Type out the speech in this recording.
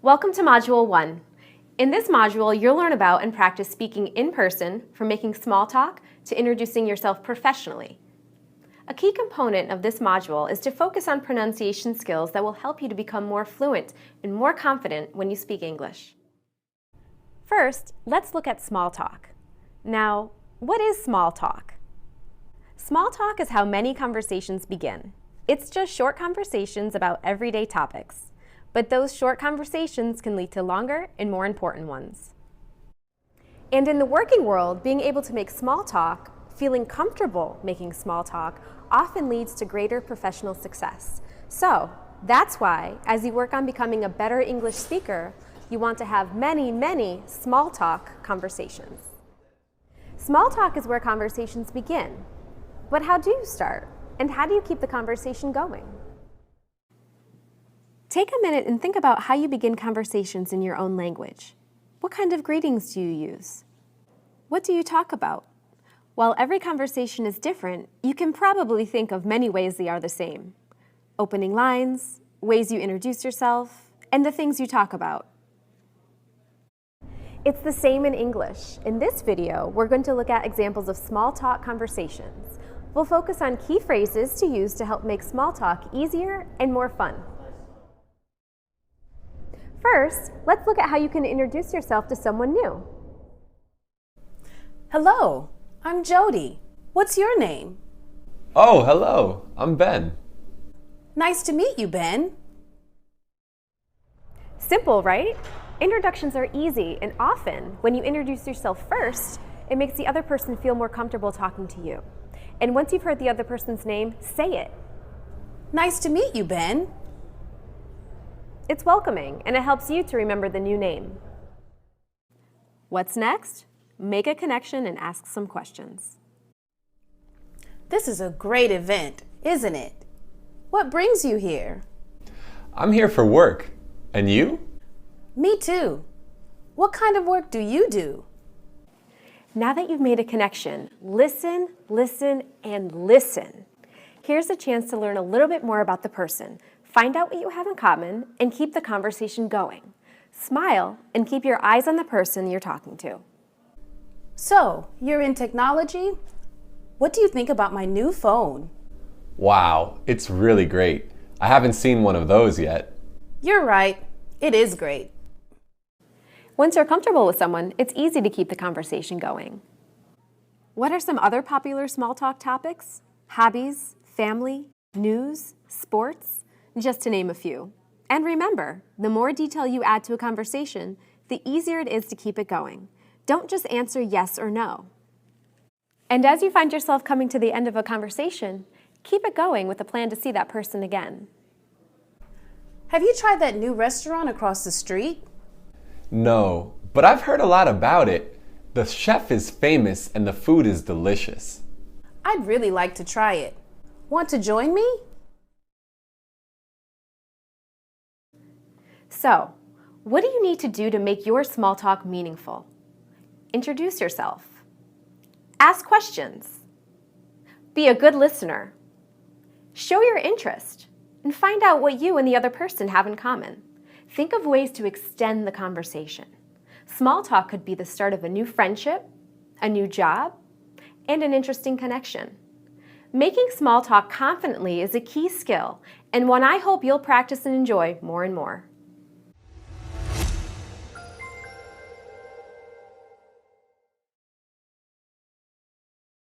Welcome to Module 1. In this module, you'll learn about and practice speaking in person, from making small talk to introducing yourself professionally. A key component of this module is to focus on pronunciation skills that will help you to become more fluent and more confident when you speak English. First, let's look at small talk. Now, what is small talk? Small talk is how many conversations begin. It's just short conversations about everyday topics. But those short conversations can lead to longer and more important ones. And in the working world, being able to make small talk, feeling comfortable making small talk, often leads to greater professional success. So that's why, as you work on becoming a better English speaker, you want to have many small talk conversations. Small talk is where conversations begin. But how do you start? And how do you keep the conversation going? Take a minute and think about how you begin conversations in your own language. What kind of greetings do you use? What do you talk about? While every conversation is different, you can probably think of many ways they are the same. Opening lines, ways you introduce yourself, and the things you talk about. It's the same in English. In this video, we're going to look at examples of small talk conversations. We'll focus on key phrases to use to help make small talk easier and more fun. First, let's look at how you can introduce yourself to someone new. Hello, I'm Jody. What's your name? Oh, hello, I'm Ben. Nice to meet you, Ben. Simple, right? Introductions are easy, and often, when you introduce yourself first, it makes the other person feel more comfortable talking to you. And once you've heard the other person's name, say it. Nice to meet you, Ben. It's welcoming, and it helps you to remember the new name. What's next? Make a connection and ask some questions. This is a great event, isn't it? What brings you here? I'm here for work. And you? Me too. What kind of work do you do? Now that you've made a connection, listen, and listen. Here's a chance to learn a little bit more about the person. Find out what you have in common and keep the conversation going. Smile and keep your eyes on the person you're talking to. So, you're in technology? What do you think about my new phone? Wow, it's really great. I haven't seen one of those yet. You're right. It is great. Once you're comfortable with someone, it's easy to keep the conversation going. What are some other popular small talk topics? Hobbies, family, news, sports? Just to name a few. And remember, the more detail you add to a conversation, the easier it is to keep it going. Don't just answer yes or no. And as you find yourself coming to the end of a conversation, keep it going with a plan to see that person again. Have you tried that new restaurant across the street? No, but I've heard a lot about it. The chef is famous and the food is delicious. I'd really like to try it. Want to join me? So, what do you need to do to make your small talk meaningful? Introduce yourself. Ask questions. Be a good listener. Show your interest and find out what you and the other person have in common. Think of ways to extend the conversation. Small talk could be the start of a new friendship, a new job, and an interesting connection. Making small talk confidently is a key skill and one I hope you'll practice and enjoy more and more.